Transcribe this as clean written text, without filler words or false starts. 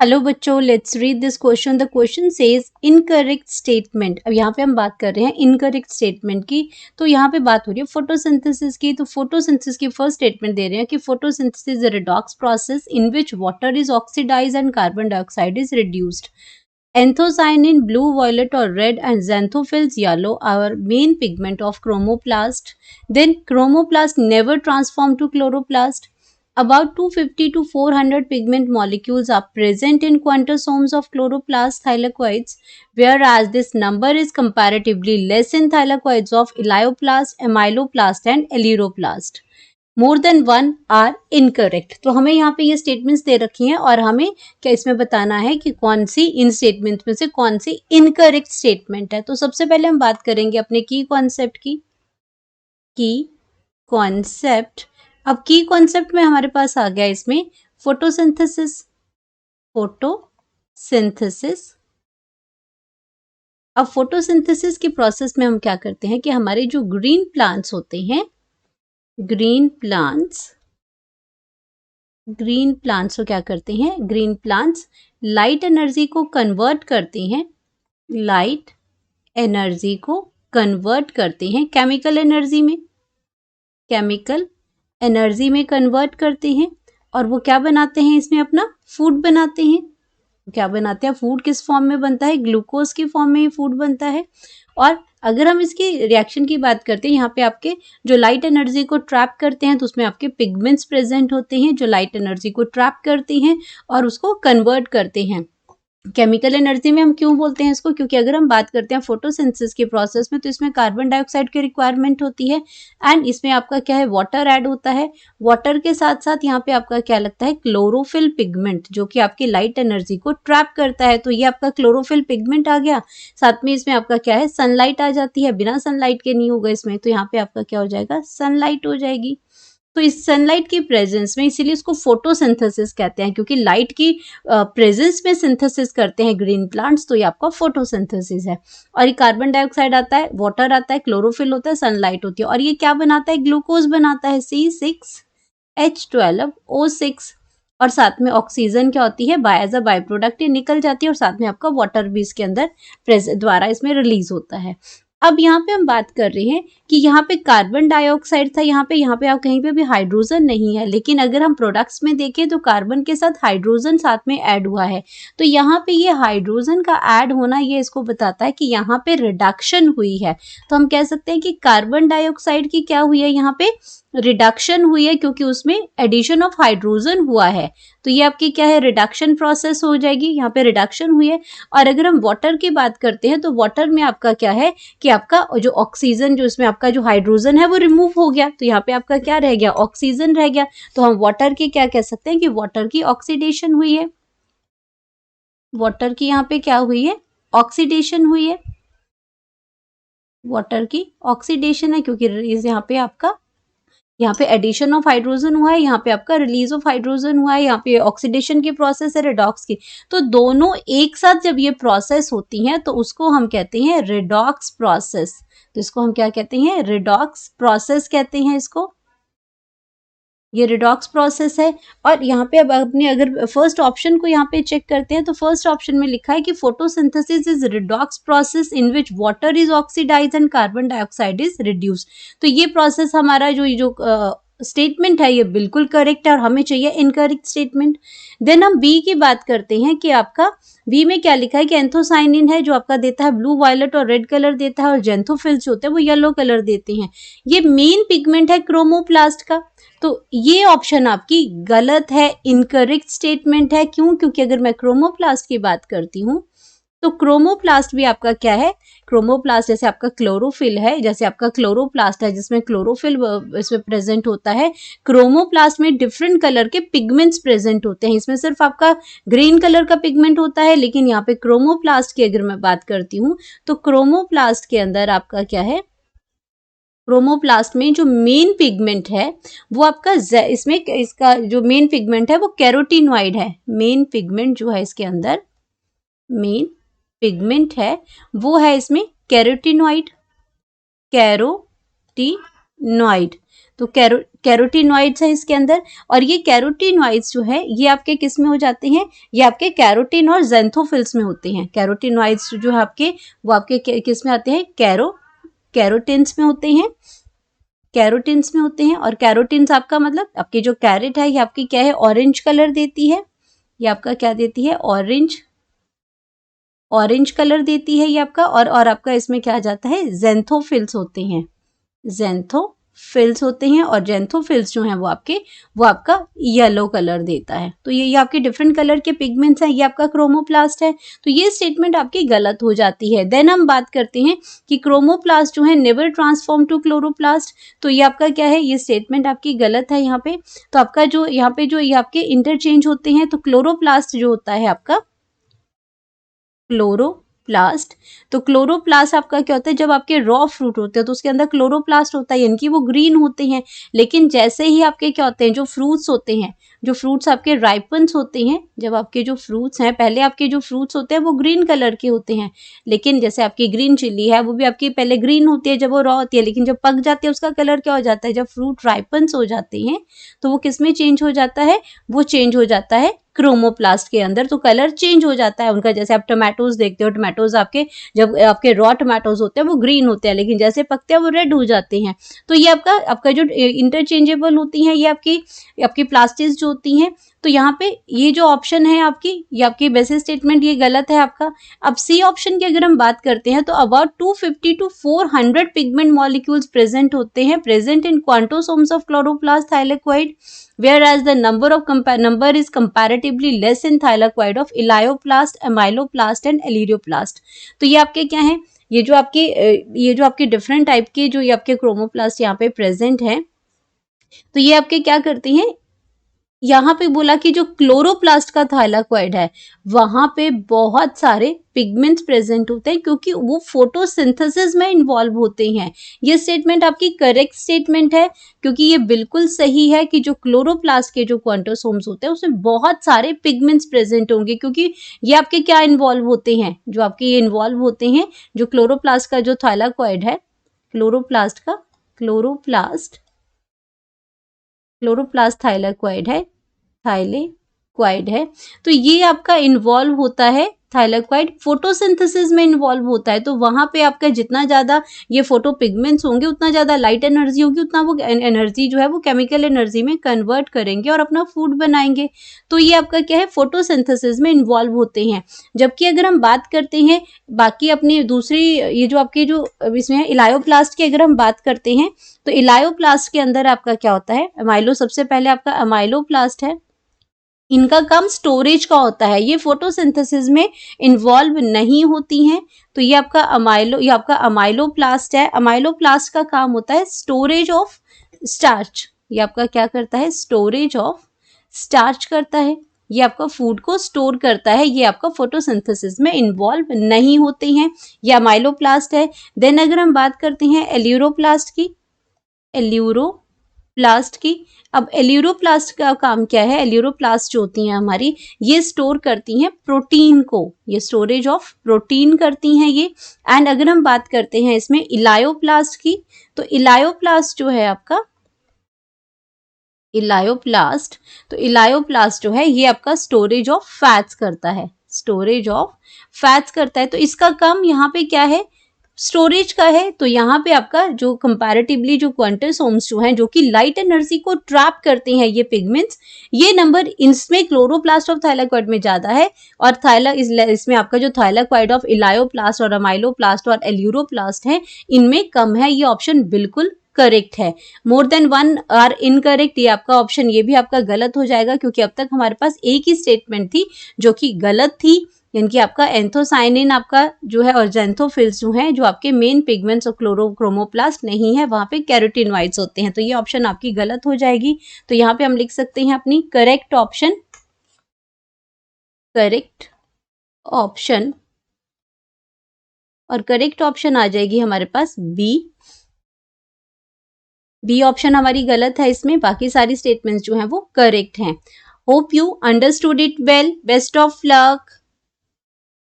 Hello बच्चों, let's read this question. The question says incorrect statement. अब यहाँ पे हम बात कर रहे हैं इनकरेक्ट स्टेटमेंट की। तो यहाँ पे बात हो रही है फोटोसिंथेसिस की। तो फोटोसिंथेसिस की फर्स्ट स्टेटमेंट दे रहे हैं कि photosynthesis is a redox process in which water is oxidised and carbon dioxide is reduced. Anthocyanin blue, violet or red and xanthophylls yellow are main pigment of chromoplast. Then chromoplast never transform to chloroplast. About 250 to 400 pigment molecules are present in quantosomes of chloroplast thylakoids, whereas this number is comparatively less in thylakoids of elioplast, amyloplast and aleroplast. More than one are incorrect. तो हमें यहाँ पे ये statements दे रखी हैं और हमें क्या इसमें बताना है कि कौन सी इन स्टेटमेंट्स में से कौन सी इनकरेक्ट स्टेटमेंट है. तो सबसे पहले हम बात करेंगे अपने की कॉन्सेप्ट की. की कॉन्सेप्ट. अब की कॉन्सेप्ट में हमारे पास आ गया इसमें फोटोसिंथेसिस. फोटोसिंथेसिस. अब फोटोसिंथेसिस की प्रोसेस में हम क्या करते हैं कि हमारे जो ग्रीन प्लांट्स होते हैं, ग्रीन प्लांट्स को क्या करते हैं, ग्रीन प्लांट्स लाइट एनर्जी को कन्वर्ट करते हैं. लाइट एनर्जी को कन्वर्ट करते हैं केमिकल एनर्जी में. केमिकल एनर्जी में कन्वर्ट करते हैं और वो क्या बनाते हैं, इसमें अपना फूड बनाते हैं. क्या बनाते हैं, फूड किस फॉर्म में बनता है, ग्लूकोज की फॉर्म में ये फूड बनता है. और अगर हम इसकी रिएक्शन की बात करते हैं, यहाँ पे आपके जो लाइट एनर्जी को ट्रैप करते हैं तो उसमें आपके पिगमेंट्स प्रेजेंट होते हैं जो लाइट एनर्जी को ट्रैप करते हैं और उसको कन्वर्ट करते हैं. केमिकल एनर्जी में हम क्यों बोलते हैं इसको, क्योंकि अगर हम बात करते हैं फोटोसिंथेसिस के प्रोसेस में तो इसमें कार्बन डाइऑक्साइड की रिक्वायरमेंट होती है एंड इसमें आपका क्या है, वाटर ऐड होता है. वाटर के साथ साथ यहाँ पे आपका क्या लगता है, क्लोरोफिल पिगमेंट, जो कि आपकी लाइट एनर्जी को ट्रैप करता है. तो ये आपका क्लोरोफिल पिगमेंट आ गया. साथ में इसमें आपका क्या है, सनलाइट आ जाती है. बिना सनलाइट के नहीं होगा इसमें, तो यहाँ पे आपका क्या हो जाएगा, सनलाइट हो जाएगी. तो इस सनलाइट की प्रेजेंस में, इसीलिए इसको फोटोसिंथेसिस कहते हैं, क्योंकि लाइट की प्रेजेंस में सिंथेसिस करते हैं ग्रीन प्लांट्स. तो ये आपका फोटोसिंथेसिस है. और ये कार्बन डाइऑक्साइड आता है, वाटर आता है, क्लोरोफिल होता है, सनलाइट होती है. और ये क्या बनाता है, ग्लूकोज बनाता है, C6H12O6. और साथ में ऑक्सीजन क्या होती है, एज अ बाय प्रोडक्ट ये निकल जाती है और साथ में आपका वाटर भी इसके अंदर द्वारा इसमें रिलीज होता है. अब यहाँ पे हम बात कर रहे हैं कि यहाँ पे कार्बन डाइऑक्साइड था, यहाँ पे आप कहीं पे भी हाइड्रोजन नहीं है. लेकिन अगर हम प्रोडक्ट्स में देखें तो कार्बन के साथ हाइड्रोजन साथ में ऐड हुआ है. तो यहाँ पे ये हाइड्रोजन का ऐड होना ये इसको बताता है कि यहाँ पे रिडक्शन हुई है. तो हम कह सकते हैं कि कार्बन डाइऑक्साइड की क्या हुई है, यहाँ पे रिडक्शन हुई है, क्योंकि उसमें एडिशन ऑफ हाइड्रोजन हुआ है. तो ये आपकी क्या है, रिडक्शन प्रोसेस हो जाएगी. यहाँ पे रिडक्शन हुई है. और अगर हम वाटर की बात करते हैं तो वाटर में आपका क्या है कि आपका जो ऑक्सीजन, जो इसमें आपका जो हाइड्रोजन है वो रिमूव हो गया. तो यहाँ पे आपका क्या रह गया, ऑक्सीजन रह गया. तो हम वाटर की क्या कह सकते हैं कि वाटर की ऑक्सीडेशन हुई है. वाटर की यहाँ पे क्या हुई है, ऑक्सीडेशन हुई है. वाटर की ऑक्सीडेशन है क्योंकि यहाँ पे आपका, यहाँ पे एडिशन ऑफ हाइड्रोजन हुआ है, यहाँ पे आपका रिलीज ऑफ हाइड्रोजन हुआ है, यहाँ पे ऑक्सीडेशन की प्रोसेस है, रिडॉक्स की. तो दोनों एक साथ जब ये प्रोसेस होती हैं तो उसको हम कहते हैं रिडॉक्स प्रोसेस. तो इसको हम क्या कहते हैं, रिडॉक्स प्रोसेस कहते हैं इसको. ये रिडॉक्स प्रोसेस है. और यहाँ पे अब अपने अगर फर्स्ट ऑप्शन को यहाँ पे चेक करते हैं तो फर्स्ट ऑप्शन में लिखा है कि photosynthesis is redox process in which water is oxidised and carbon dioxide is reduced. तो ये प्रोसेस हमारा जो स्टेटमेंट है ये बिल्कुल करेक्ट है और हमें चाहिए इनकरेक्ट स्टेटमेंट. देन हम बी की बात करते हैं कि आपका बी में क्या लिखा है कि एंथोसाइनिन है जो आपका देता है ब्लू, वायलेट और रेड कलर देता है और जेंथोफिल्स होते हैं वो येलो कलर देते हैं. ये मेन पिगमेंट है क्रोमोप्लास्ट का. तो ये ऑप्शन आपकी गलत है, इनकरेक्ट स्टेटमेंट है. क्यों, क्योंकि अगर मैं क्रोमोप्लास्ट की बात करती हूँ तो क्रोमोप्लास्ट भी आपका क्या है, क्रोमोप्लास्ट जैसे आपका क्लोरोफिल है, जैसे आपका क्लोरोप्लास्ट है जिसमें क्लोरोफिल इसमें प्रेजेंट होता है. क्रोमोप्लास्ट में डिफरेंट कलर के पिगमेंट्स प्रेजेंट होते हैं. इसमें सिर्फ आपका ग्रीन कलर का पिगमेंट होता है, लेकिन यहाँ पे क्रोमोप्लास्ट की अगर मैं बात करती हूँ तो क्रोमोप्लास्ट के अंदर आपका क्या है, क्रोमोप्लास्ट में जो मेन पिगमेंट है वो आपका इसमें इसका जो मेन पिगमेंट है वो कैरोटीनॉइड है. मेन पिगमेंट जो है इसके अंदर, मेन पिगमेंट है वो है इसमें कैरोटीनॉइड. कैरोटीनॉइड. तो कैरोटीनॉइड्स है इसके अंदर, और ये कैरोटीनॉइड्स जो है ये आपके किस में हो जाते हैं, ये आपके कैरोटीन और ज़ैंथोफिल्स में होते हैं। कैरोटीनॉइड्स जो है आपके वो आपके किस में आते हैं, कैरोटिन्स में होते हैं, कैरोटिन्स में होते हैं। और कैरोटिन्स आपका मतलब आपकी जो कैरेट है ये आपकी क्या है, ऑरेंज कलर देती है, ये आपका क्या देती है, ऑरेंज कलर देती है ये आपका। और आपका इसमें क्या आ जाता है, ज़ैंथोफिल्स होते हैं, ज़ैंथोफिल्स होते हैं, और ज़ैंथोफिल्स जो हैं वो आपका येलो कलर देता है। तो ये आपके डिफरेंट कलर के पिगमेंट्स हैं, ये आपका क्रोमोप्लास्ट है। तो ये स्टेटमेंट आपकी गलत हो जाती है। देन हम बात करते हैं कि क्रोमोप्लास्ट जो है नेवर ट्रांसफॉर्म टू क्लोरोप्लास्ट। तो ये आपका क्या है, ये स्टेटमेंट आपकी गलत है यहाँ पे। तो आपका जो यहाँ पे जो ये आपके इंटरचेंज होते हैं, तो क्लोरोप्लास्ट जो होता है आपका क्लोरोप्लास्ट, तो क्लोरोप्लास्ट आपका क्या होता है, जब आपके रॉ फ्रूट होते हैं तो उसके अंदर क्लोरोप्लास्ट होता है, यानी कि वो ग्रीन होते हैं। लेकिन जैसे ही आपके क्या होते हैं, जो फ्रूट्स होते हैं, जो फ्रूट्स आपके राइपन्स होते हैं, जब आपके जो फ्रूट्स हैं, पहले आपके जो फ्रूट्स होते हैं वो ग्रीन कलर के होते हैं। लेकिन जैसे आपकी ग्रीन चिल्ली है वो भी आपकी पहले ग्रीन होती है जब वो रॉ होती है, लेकिन जब पक जाती है उसका कलर क्या हो जाता है, जब फ्रूट राइपन्स हो जाते हैं तो वो किस में चेंज हो जाता है, वो चेंज हो जाता है क्रोमोप्लास्ट के अंदर। तो कलर चेंज हो जाता है उनका। जैसे आप टोमेटोज देखते हो, टोमेटोज आपके जब आपके रॉ टोमेटोज होते हैं वो ग्रीन होते हैं, लेकिन जैसे पकते हैं वो रेड हो जाते हैं। तो ये आपका जो इंटरचेंजेबल होती हैं ये आपकी प्लास्टिक्स जो होती हैं। तो यहाँ पे ये जो ऑप्शन है ये आपकी बेसिस स्टेटमेंट ये गलत है आपका। अब सी ऑप्शन की अगर हम बात करते हैं तो about 250 to 400 pigment molecules present होते हैं, present in quantasomes of chloroplast thylakoid, whereas the number is comparatively less in thylakoid of elaioplast, amyloplast and elyroplast। तो ये आपके क्या हैं, ये जो आपके डिफरेंट टाइप के जो ये आपके क्रोमोप्लास्ट यहाँ पे प्रेजेंट हैं, तो ये आपके क्या करते हैं, यहाँ पे बोला कि जो क्लोरोप्लास्ट का थाइलाकोइड है वहां पे बहुत सारे पिगमेंट्स प्रेजेंट होते हैं क्योंकि वो फोटोसिंथेसिस में इन्वॉल्व होते हैं। ये स्टेटमेंट आपकी करेक्ट स्टेटमेंट है क्योंकि ये बिल्कुल सही है कि जो क्लोरोप्लास्ट के जो क्वांटोसोम्स होते हैं उसमें बहुत सारे पिगमेंट्स प्रेजेंट होंगे, क्योंकि ये आपके क्या इन्वॉल्व होते हैं, जो आपके ये इन्वॉल्व होते हैं, जो क्लोरोप्लास्ट का जो थाइलाकोइड है, क्लोरोप्लास्ट थाइलाकोइड है, तो ये आपका इन्वॉल्व होता है, थाइलाकोइड फोटोसिंथेसिस में इन्वॉल्व होता है। तो वहां पे आपका जितना ज्यादा ये फोटो पिगमेंट्स होंगे उतना ज्यादा लाइट एनर्जी होगी, उतना वो एनर्जी जो है वो केमिकल एनर्जी में कन्वर्ट करेंगे और अपना फूड बनाएंगे। तो ये आपका क्या है, फोटोसिंथेसिस में इन्वॉल्व होते हैं। जबकि अगर हम बात करते हैं बाकी अपनी दूसरी ये जो आपके जो इसमें इलायोप्लास्ट की अगर हम बात करते हैं तो इलायोप्लास्ट के अंदर आपका क्या होता है, अमाइलो, सबसे पहले आपका अमाइलोप्लास्ट है, इनका काम स्टोरेज का होता है, ये फोटोसिंथेसिस में इन्वॉल्व नहीं होती हैं। तो ये आपका अमाइलोप्लास्ट है। अमाइलोप्लास्ट का काम होता है स्टोरेज ऑफ स्टार्च, ये आपका क्या करता है, स्टोरेज ऑफ स्टार्च करता है, ये आपका फूड को स्टोर करता है, ये आपका फोटोसिंथेसिस में इन्वॉल्व नहीं होते हैं, ये अमाइलोप्लास्ट है। देन अगर हम बात करते हैं एल्यूरोप्लास्ट की, अब एल्यूरोप्लास्ट का काम क्या है, एल्यूरोप्लास्ट जो होती हैं हमारी ये स्टोर करती हैं प्रोटीन को, ये स्टोरेज ऑफ प्रोटीन करती हैं ये। एंड अगर हम बात करते हैं इसमें इलायोप्लास्ट की, तो इलायोप्लास्ट जो है आपका इलायोप्लास्ट जो है ये आपका स्टोरेज ऑफ फैट्स करता है, तो इसका काम यहाँ पे क्या है, स्टोरेज का है। तो यहाँ पे आपका जो कंपैरेटिवली जो क्वांटोसोम्स जो हैं जो कि लाइट एनर्जी को ट्रैप करते हैं ये पिगमेंट्स, ये नंबर इसमें क्लोरोप्लास्ट ऑफ थाइलाकोइड में ज्यादा है, और इसमें आपका जो थाइलाकोइड ऑफ इलायोप्लास्ट और अमाइलोप्लास्ट और एल्यूरोप्लास्ट है इनमें कम है। ये ऑप्शन बिल्कुल करेक्ट है। More than one are incorrect, ये आपका ऑप्शन ये भी आपका गलत हो जाएगा क्योंकि अब तक हमारे पास एक ही स्टेटमेंट थी जो कि गलत थी, यानी कि आपका एंथोसाइनिन आपका जो है और ज़ैंथोफिल्स जो हैं जो आपके मेन पिगमेंट्स और क्रोमोप्लास्ट नहीं है, वहां पे कैरोटीनॉइड्स होते हैं। तो ये ऑप्शन आपकी गलत हो जाएगी। तो यहाँ पे हम लिख सकते हैं अपनी करेक्ट ऑप्शन, और करेक्ट ऑप्शन आ जाएगी हमारे पास बी ऑप्शन हमारी गलत है इसमें, बाकी सारी स्टेटमेंट्स जो हैं वो करेक्ट हैं। Hope you understood it well, best of luck.